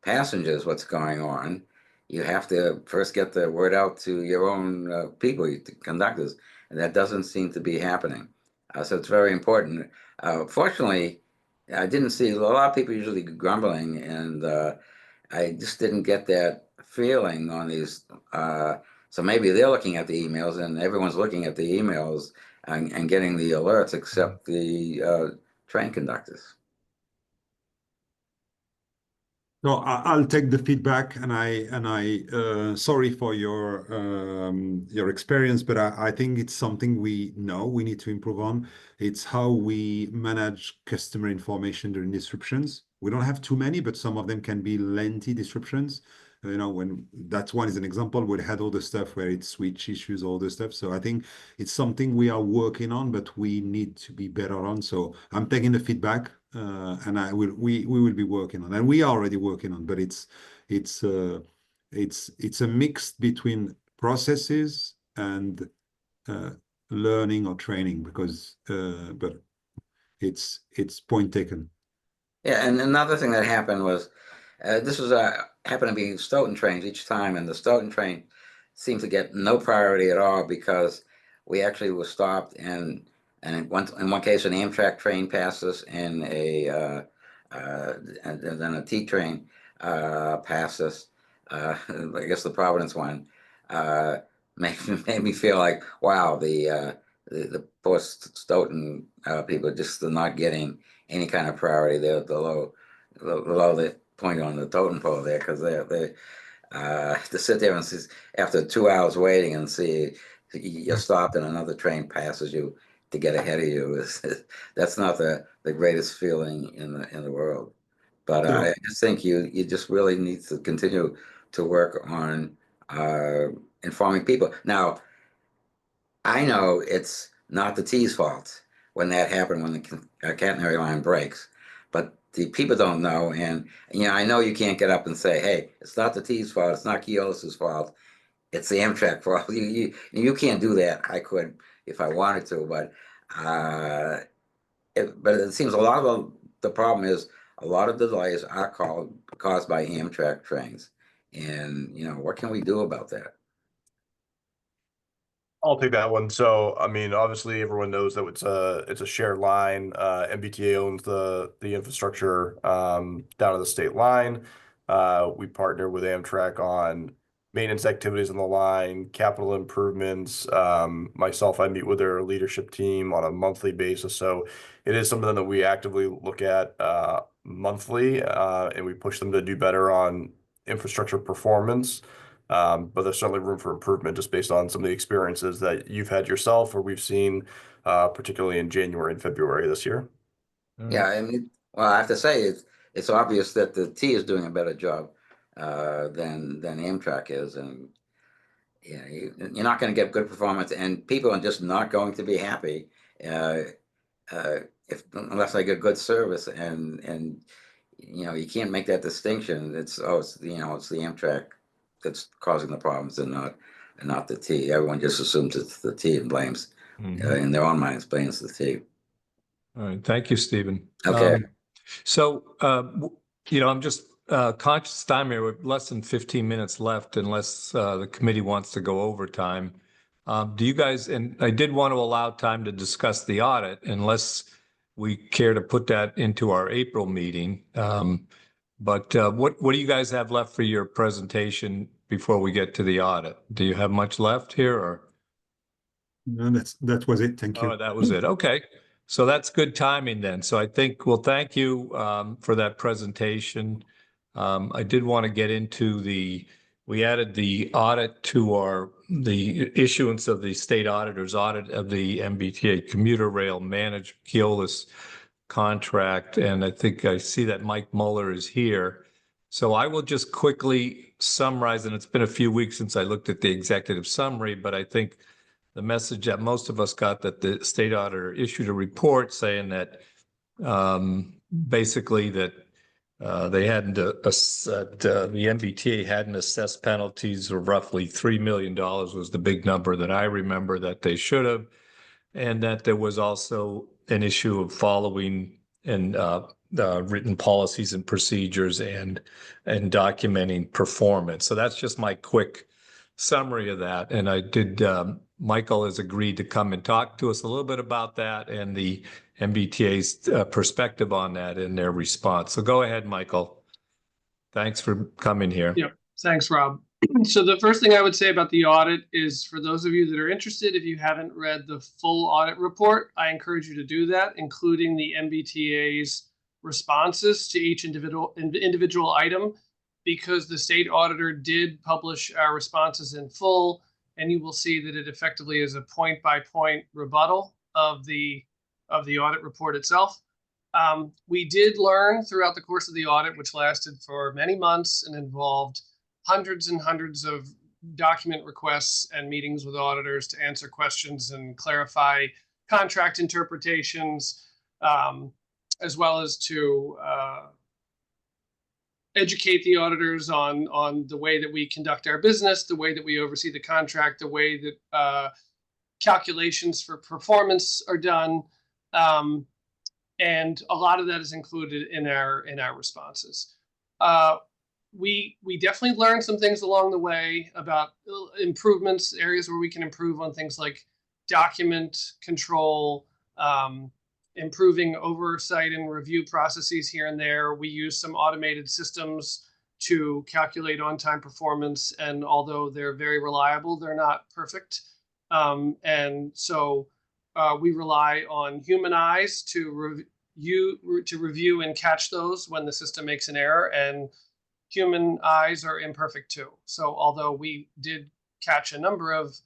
passengers what's going on, you have to first get the word out to your own people, the conductors, and that doesn't seem to be happening. So it's very important. Fortunately, I didn't see a lot of people usually grumbling, and I just didn't get that feeling on these. So maybe they're looking at the emails, and everyone's looking at the emails and getting the alerts, except the train conductors. No, I'll take the feedback, and sorry for your experience, but I think it's something we know we need to improve on. It's how we manage customer information during disruptions. We don't have too many, but some of them can be lengthy disruptions. When that one is an example, we had all the stuff where it's switch issues, all the stuff. So I think it's something we are working on, but we need to be better on. So I'm taking the feedback, and we will be working on, and we are already working on. But it's a mix between processes and learning or training, because but it's point taken. Yeah, and another thing that happened was this was happened to be Stoughton trains each time, and the Stoughton train seemed to get no priority at all because we actually were stopped, and in one case an Amtrak train passed us, and and then a T train passed us. I guess the Providence one made me feel like, wow, the poor Stoughton people just are not getting any kind of priority. They're below the point on the totem pole there, because they to sit there and see, after 2 hours waiting, and see you're stopped and another train passes you to get ahead of you, that's not the greatest feeling in the world. But I just think you just really need to continue to work on informing people. Now, I know it's not the T's fault when that happened, when the catenary line breaks, but the people don't know. And I know you can't get up and say, "Hey, it's not the T's fault. It's not Keolis's fault. It's the Amtrak fault." You can't do that. I could if I wanted to, but it seems a lot of the problem is a lot of the delays are caused by Amtrak trains, and what can we do about that? I'll take that one. So, I mean, obviously everyone knows that it's a shared line. MBTA owns the infrastructure down to the state line. We partner with Amtrak on maintenance activities on the line, capital improvements. Myself, I meet with their leadership team on a monthly basis. So it is something that we actively look at monthly, and we push them to do better on infrastructure performance. But there's certainly room for improvement just based on some of the experiences that you've had yourself, or we've seen, particularly in January and February this year. Yeah, I mean, well, I have to say it's obvious that the T is doing a better job than Amtrak is, and you're not going to get good performance, and people are just not going to be happy unless they get good service, and you can't make that distinction. It's the Amtrak that's causing the problems, and not the T. Everyone just assumes it's the T and blames in their own minds blames the T. All right, thank you, Stephen. Okay. I'm just conscious time here with less than 15 minutes left, unless the committee wants to go overtime. Do you guys, and I did want to allow time to discuss the audit, unless we care to put that into our April meeting. But what do you guys have left for your presentation before we get to the audit? Do you have much left here, or? No, that was it. Thank you. Oh, that was it. Okay. So that's good timing then. So I think, well, thank you for that presentation. I did want to get into we added the audit to the issuance of the state auditor's audit of the MBTA commuter rail managed Keolis contract. And I think I see that Mike Muller is here. So I will just quickly summarize, and it's been a few weeks since I looked at the executive summary, but I think the message that most of us got, that the state auditor issued a report saying that basically that they hadn't the MBTA hadn't assessed penalties of roughly $3 million was the big number that I remember that they should have, and that there was also an issue of following and written policies and procedures and documenting performance. So that's just my quick summary of that. And I did, Michael has agreed to come and talk to us a little bit about that and the MBTA's perspective on that in their response. So go ahead, Michael. Thanks for coming here. Yep. Thanks, Rob. So the first thing I would say about the audit is, for those of you that are interested, if you haven't read the full audit report, I encourage you to do that, including the MBTA's responses to each individual item, because the state auditor did publish our responses in full, and you will see that it effectively is a point-by-point rebuttal of the audit report itself. We did learn throughout the course of the audit, which lasted for many months and involved hundreds and hundreds of document requests and meetings with auditors to answer questions and clarify contract interpretations, as well as to educate the auditors on the way that we conduct our business, the way that we oversee the contract, the way that calculations for performance are done. And a lot of that is included in our responses. We definitely learned some things along the way about improvements, areas where we can improve on things like document control, improving oversight and review processes here and there. We use some automated systems to calculate on-time performance, and although they're very reliable, they're not perfect. And so we rely on human eyes to review and catch those when the system makes an error, and human eyes are imperfect too. So although we did catch a number of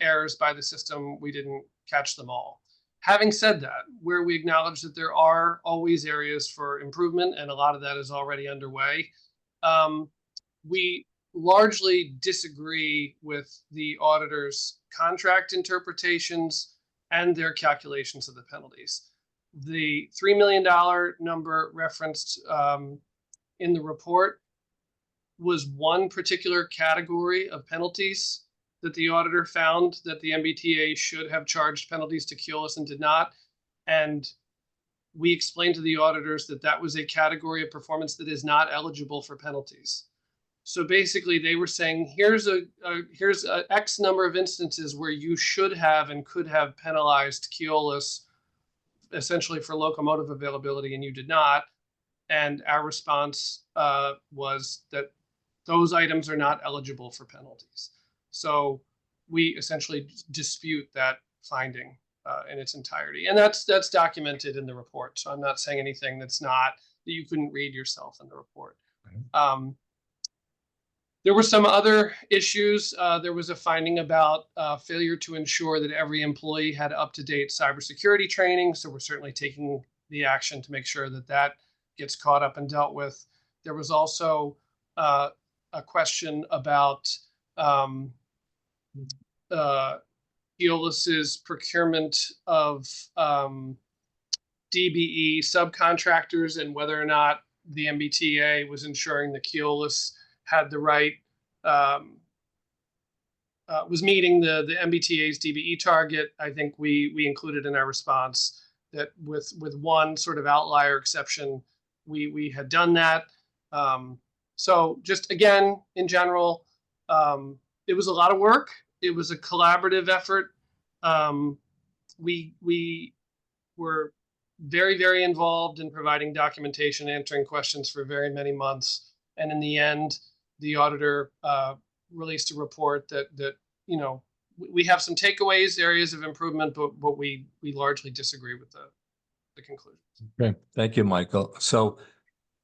errors by the system, we didn't catch them all. Having said that, where we acknowledge that there are always areas for improvement, and a lot of that is already underway, we largely disagree with the auditor's contract interpretations and their calculations of the penalties. The $3 million number referenced in the report was one particular category of penalties that the auditor found that the MBTA should have charged penalties to Keolis and did not. And we explained to the auditors that that was a category of performance that is not eligible for penalties. So basically they were saying, here's a X number of instances where you should have and could have penalized Keolis essentially for locomotive availability, and you did not. And our response was that those items are not eligible for penalties. So we essentially dispute that finding in its entirety. And that's documented in the report. So I'm not saying anything that you couldn't read yourself in the report. There were some other issues. There was a finding about failure to ensure that every employee had up-to-date cybersecurity training. So we're certainly taking the action to make sure that that gets caught up and dealt with. There was also a question about Keolis's procurement of DBE subcontractors and whether or not the MBTA was ensuring that Keolis had the right, was meeting the MBTA's DBE target. I think we included in our response that with one sort of outlier exception, we had done that. So just again, in general, it was a lot of work. It was a collaborative effort. We were very, very involved in providing documentation, answering questions for very many months. And in the end, the auditor released a report that we have some takeaways, areas of improvement, but we largely disagree with the conclusions. Okay, thank you, Michael. So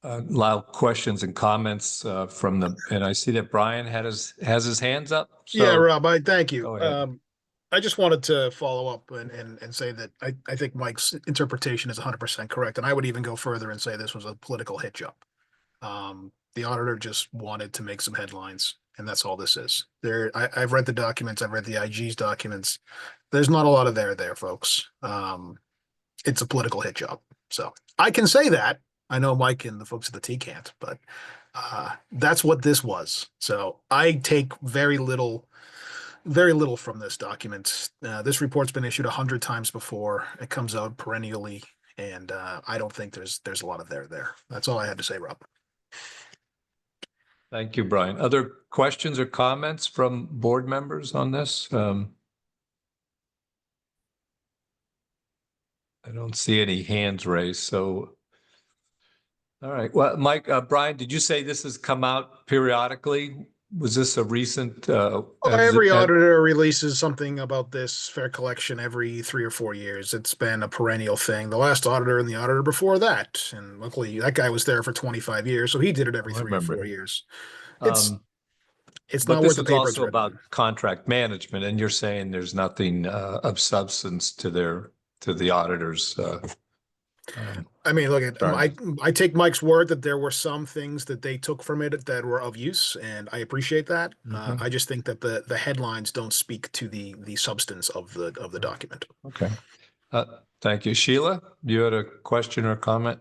allow questions and comments from and I see that Brian has his hands up. Yeah, So Rob, thank you. go ahead. I just wanted to follow up and say that I think Mike's interpretation is 100% correct. And I would even go further and say this was a political hit job. The auditor just wanted to make some headlines, and that's all this is. I've read the documents, I've read the IG's documents. There's not a lot of there, folks. It's a political hit job. So I can say that. I know Mike and the folks at the T can't, but that's what this was. So I take very little from this document. This report's been issued 100 times before. It comes out perennially, and I don't think there's a lot of there. That's all I had to say, Rob. Thank you, Brian. Other questions or comments from board members on this? I don't see any hands raised, so. All right. Well, Mike, Brian, did you say this has come out periodically? Was this a recent? Every auditor releases something about this fair collection every 3 or 4 years. It's been a perennial thing. The last auditor and the auditor before that, and luckily that guy was there for 25 years, so he did it every 3 or 4 years. It's not worth the paper it's also about contract management, and you're saying there's nothing of substance to the auditors. I mean, look at I take Mike's word that there were some things that they took from it that were of use, and I appreciate that. I just think that the headlines don't speak to the substance of the document. Okay. Thank you. Sheila, you had a question or comment?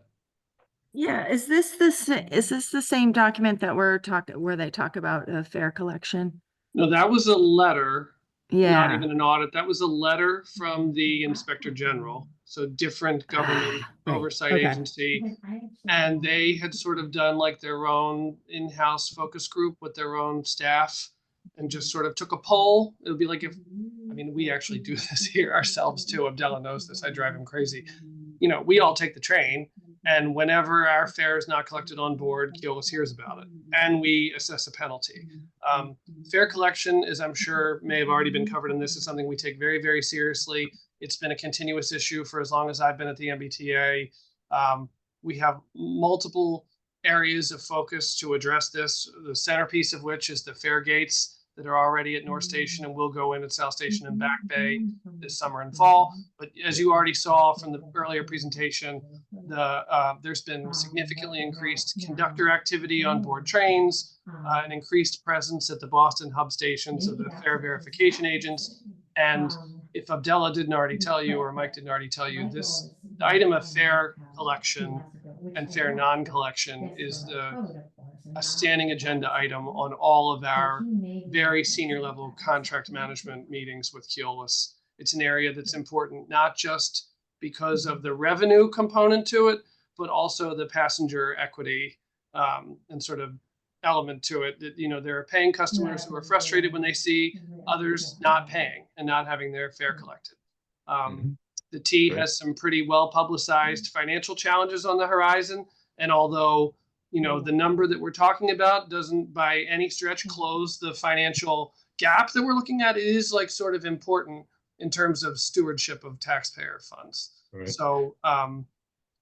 Yeah, is this the same document that where they talk about a fair collection? No, that was a letter. Yeah. Not even an audit. That was a letter from the Inspector General. So different government oversight agency. And they had sort of done like their own in-house focus group with their own staff and just sort of took a poll. It would be like we actually do this here ourselves too. Abdullah knows this. I drive him crazy. We all take the train. And whenever our fare is not collected on board, Keolis hears about it, and we assess a penalty. Fare collection, as I'm sure may have already been covered in this, is something we take very, very seriously. It's been a continuous issue for as long as I've been at the MBTA. We have multiple areas of focus to address this, the centerpiece of which is the fare gates that are already at North Station and will go in at South Station and Back Bay this summer and fall. But as you already saw from the earlier presentation, there's been significantly increased conductor activity on board trains, an increased presence at the Boston hub stations of the fare verification agents. And if Abdullah didn't already tell you, or Mike didn't already tell you, this item of fare collection and fare non-collection is a standing agenda item on all of our very senior level contract management meetings with Keolis. It's an area that's important, not just because of the revenue component to it, but also the passenger equity and sort of element to it. That there are paying customers who are frustrated when they see others not paying and not having their fare collected. The T has some pretty well publicized financial challenges on the horizon, and although the number that we're talking about doesn't by any stretch close the financial gap that we're looking at, it is like sort of important in terms of stewardship of taxpayer funds. Right. So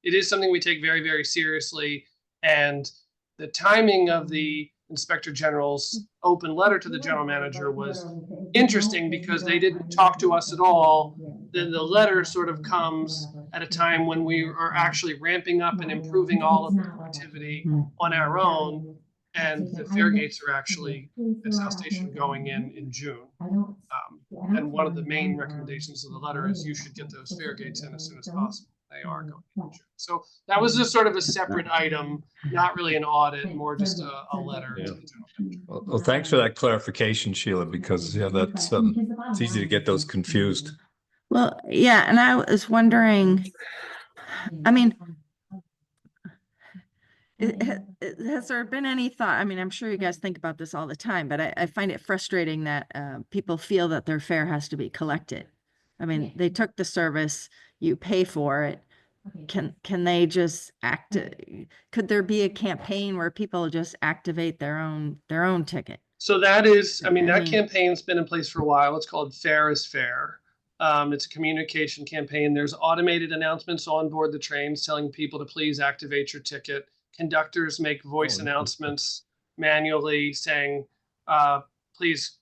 it is something we take very, very seriously. And the timing of the Inspector General's open letter to the general manager was interesting because they didn't talk to us at all. Then the letter sort of comes at a time when we are actually ramping up and improving all of the activity on our own. And the fare gates are actually at South Station going in June. And one of the main recommendations of the letter is you should get those fare gates in as soon as possible. They are going in June. So that was just sort of a separate item, not really an audit, more just a letter to the general manager. Well, thanks for that clarification, Sheila, because that's it's easy to get those confused. Well, yeah, and I was wondering, has there been any thought? I'm sure you guys think about this all the time, but I find it frustrating that people feel that their fare has to be collected. They took the service, you pay for it. Can they just could there be a campaign where people just activate their own ticket? So that is, I mean, I that campaign's been in place for a while. It's called Fair is Fair. It's a communication campaign. There's automated announcements on board the trains telling people to please activate your ticket. Conductors make voice announcements manually saying, please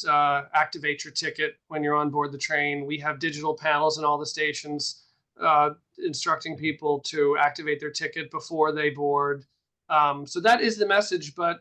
activate your ticket when you're on board the train. We have digital panels in all the stations instructing people to activate their ticket before they board. So that is the message, but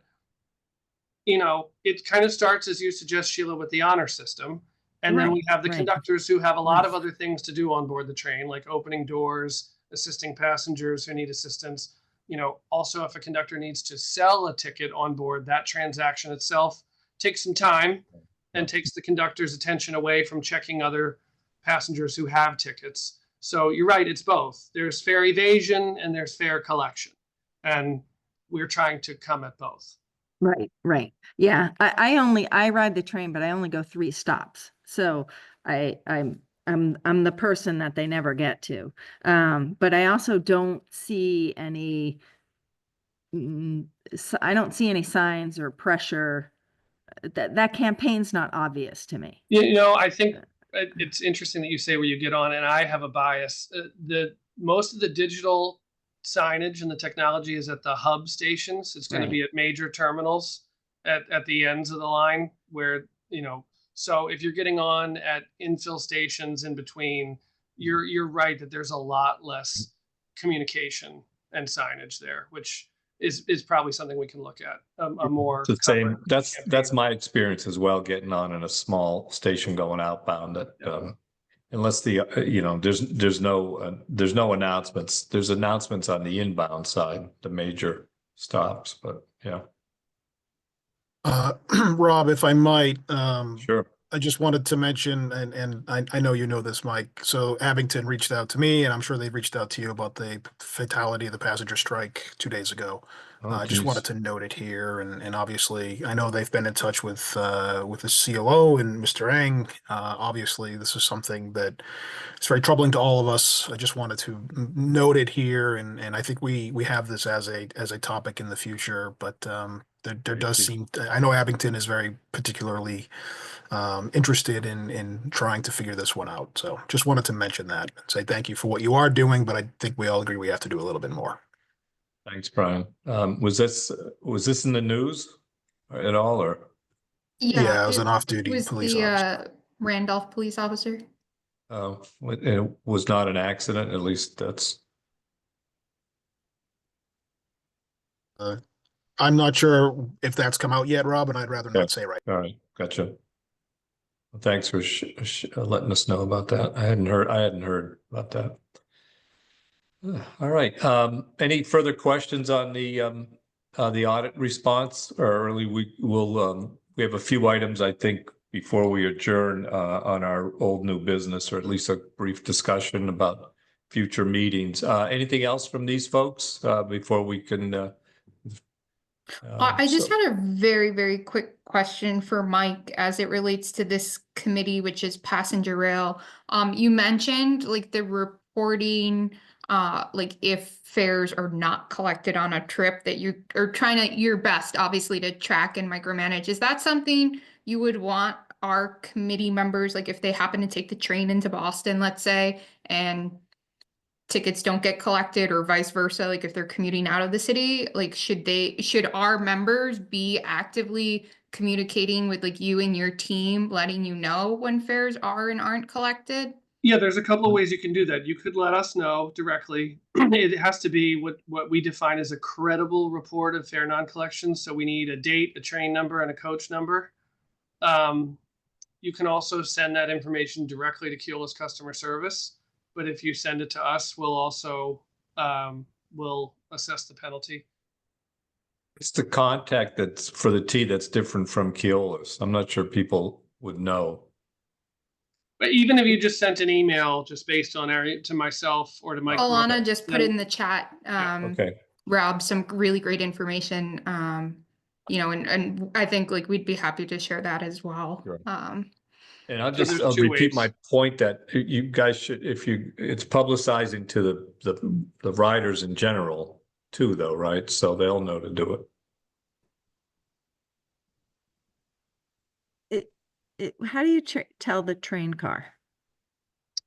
you know, it kind of starts, as you suggest, Sheila, with the honor system. And then we have the conductors who have a lot of other things to do on board the train, like opening doors, assisting passengers who need assistance. You know, also if a conductor needs to sell a ticket on board, that transaction itself takes some time and takes the conductor's attention away from checking other passengers who have tickets. So you're right, it's both. There's fare evasion and there's fare collection. And we're trying to come at both. Right. Yeah, I ride the train, but I only go 3 stops. So I'm the person that they never get to. But I also don't see any I don't see any signs or pressure. That campaign's not obvious to me. You know, I think it's interesting that you say where you get on, and I have a bias. Most of the digital signage and the technology is at the hub stations. It's going to be at major terminals at the ends of the line where, you know, so if you're getting on at infill stations in between, you're right that there's a lot less communication and signage there, which is probably something we can look at. A more the same. That's my experience as well, getting on in a small station going outbound that unless the you know, there's no announcements. There's announcements on the inbound side, the major stops, but yeah. Rob, if I might, Sure. I just wanted to mention, and I know you know this, Mike. So Abington reached out to me, and I'm sure they've reached out to you about the fatality of the passenger strike 2 days ago. I just wanted to note it here, and obviously, I know they've been in touch with the COO and Mr. Eng. Obviously, this is something that is very troubling to all of us. I just wanted to note it here, and I think we have this as a topic in the future. But there does seem, I know Abington is very particularly interested in trying to figure this one out. So just wanted to mention that, say thank you for what you are doing, but I think we all agree we have to do a little bit more. Thanks, Brian. Was this in the news at all, or? Yeah, it was an off-duty police officer. Randolph police officer. It was not an accident, at least that's. I'm not sure if that's come out yet, Rob, and I'd rather not say right. All right, gotcha. Well, thanks for letting us know about that. I hadn't heard about that. All right. Any further questions on the audit response, or we have a few items, I think, before we adjourn on our old new business, or at least a brief discussion about future meetings. Anything else from these folks before we can? I just had a very, very quick question for Mike as it relates to this committee, which is passenger rail. You mentioned like the reporting, like if fares are not collected on a trip, that you are trying your best, obviously, to track and micromanage. Is that something you would want our committee members, like if they happen to take the train into Boston, let's say, and tickets don't get collected, or vice versa, like if they're commuting out of the city, like should our members be actively communicating with like you and your team, letting you know when fares are and aren't collected? Yeah, there's a couple of ways you can do that. You could let us know directly. It has to be what we define as a credible report of fare non-collection. So we need a date, a train number, and a coach number. You can also send that information directly to Keolis customer service. But if you send it to us, we'll also we'll assess the penalty. It's the contact that's for the T that's different from Keolis. I'm not sure people would know. But even if you just sent an email just based on to myself or to Mike. Alana just put it in the chat. Okay. Rob, some really great information. You know, and I think like we'd be happy to share that as well. Sure. And I'll So repeat my point that you guys should, it's publicizing to the riders in general too, though, right? So they'll know to do it. how do you tell the train car?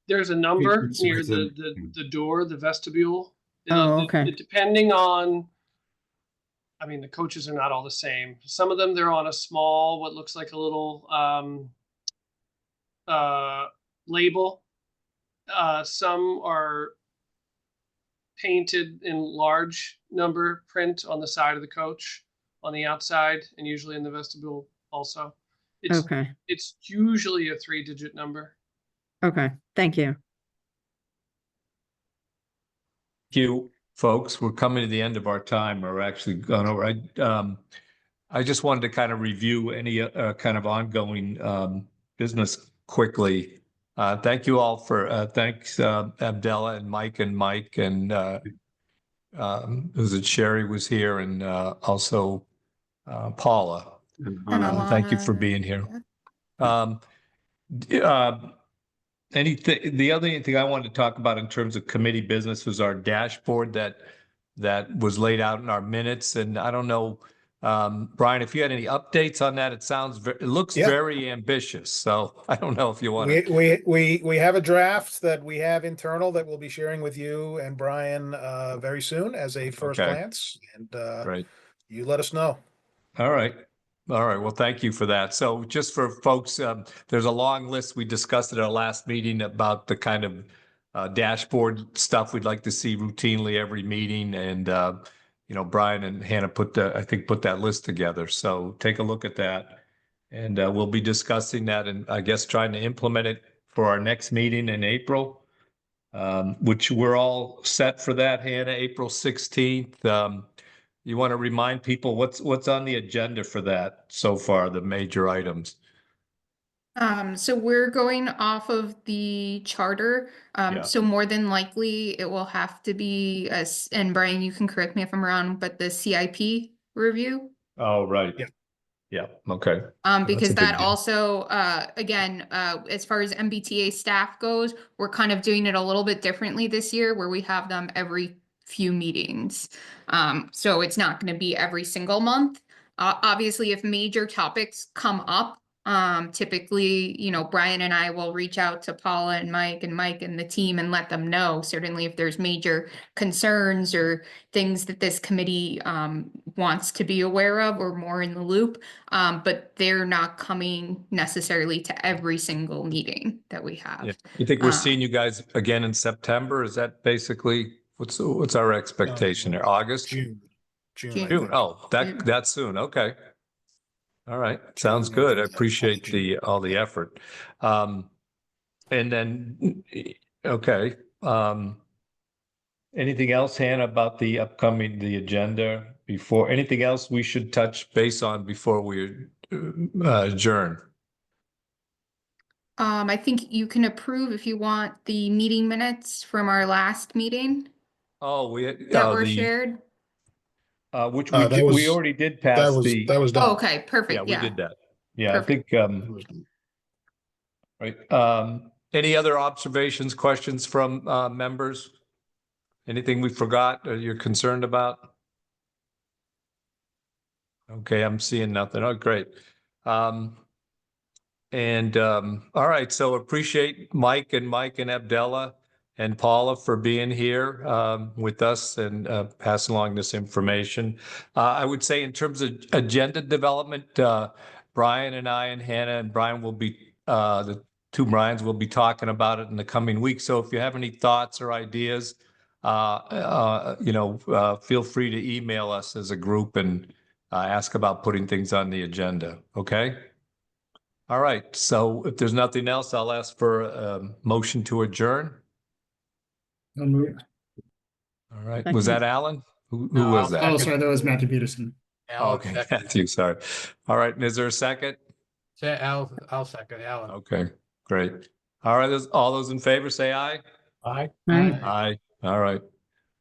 There's a number It's near written. the door, the vestibule. Oh, okay. Depending on, I mean, the coaches are not all the same. Some of them, they're on a small, what looks like a little label. Some are painted in large number print on the side of the coach, on the outside, and usually in the vestibule also. Okay. It's usually a 3-digit number. Okay. Thank you. Thank you, folks. We're coming to the end of our time. We're actually gone over. I just wanted to kind of review any kind of ongoing business quickly. Thank you all for thanks Abdella and Mike and was it Sherry was here and also Paula. Thank you for being here. Anything, the other thing I wanted to talk about in terms of committee business was our dashboard that was laid out in our minutes. And I don't know, Brian, if you had any updates on that, it looks very ambitious. So I don't know if you want to. We have a draft that we have internal that we'll be sharing with you and Brian very soon as a first glance. And Right. You let us know. All right. All right. Well, thank you for that. So just for folks, there's a long list. We discussed at our last meeting about the kind of dashboard stuff we'd like to see routinely every meeting. And, Brian and Hannah put that list together. So take a look at that. And we'll be discussing that and I guess trying to implement it for our next meeting in April, which we're all set for that, Hannah, April 16th. You want to remind people what's on the agenda for that so far, the major items? So we're going off of the charter. So more than likely it will have to be and Brian, you can correct me if I'm wrong, but the CIP review. Oh, right. Yeah. Okay. Because that also, again, as far as MBTA staff goes, we're kind of doing it a little bit differently this year where we have them every few meetings. So it's not going to be every single month. Obviously, if major topics come up, typically, Brian and I will reach out to Paula and Mike and the team and let them know, certainly if there's major concerns or things that this committee wants to be aware of or more in the loop. But they're not coming necessarily to every single meeting that we have. Yeah. You think we're seeing you guys again in September? Is that basically what's our expectation there? August? June. Oh, that soon. Okay. All right. Sounds good. I appreciate all the effort. And then, okay. Anything else, Hannah, about the agenda anything else we should touch base on before we adjourn? I think you can approve if you want the meeting minutes from our last meeting. Oh, that were shared. Which we already did pass that was done. Oh, okay, perfect. Yeah, we did that. Yeah, Perfect. I think right. Any other observations, questions from members? Anything we forgot or you're concerned about? Okay, I'm seeing nothing. Oh, great. All right, so appreciate Mike and Abdella and Paula for being here with us and passing along this information. I would say in terms of agenda development, Brian and I and Hannah and Brian will be, the two Brians will be talking about it in the coming weeks. So if you have any thoughts or ideas, feel free to email us as a group and ask about putting things on the agenda. Okay. All right. So if there's nothing else, I'll ask for a motion to adjourn. I'll move. All right. Second. Was that Alan? Who No, was that? Oh, sorry, that was Matthew Peterson. Alan, Okay, second. Matthew, sorry. All right. And is there a second? I'll second Alan. Okay, great. All right. All those in favor say aye. Aye. Aye. All right.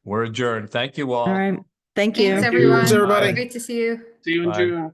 We're adjourned. Thank you all. All right. Thank you. Thanks, everyone. Cheers, everybody. Great to see you. See you in Bye. June.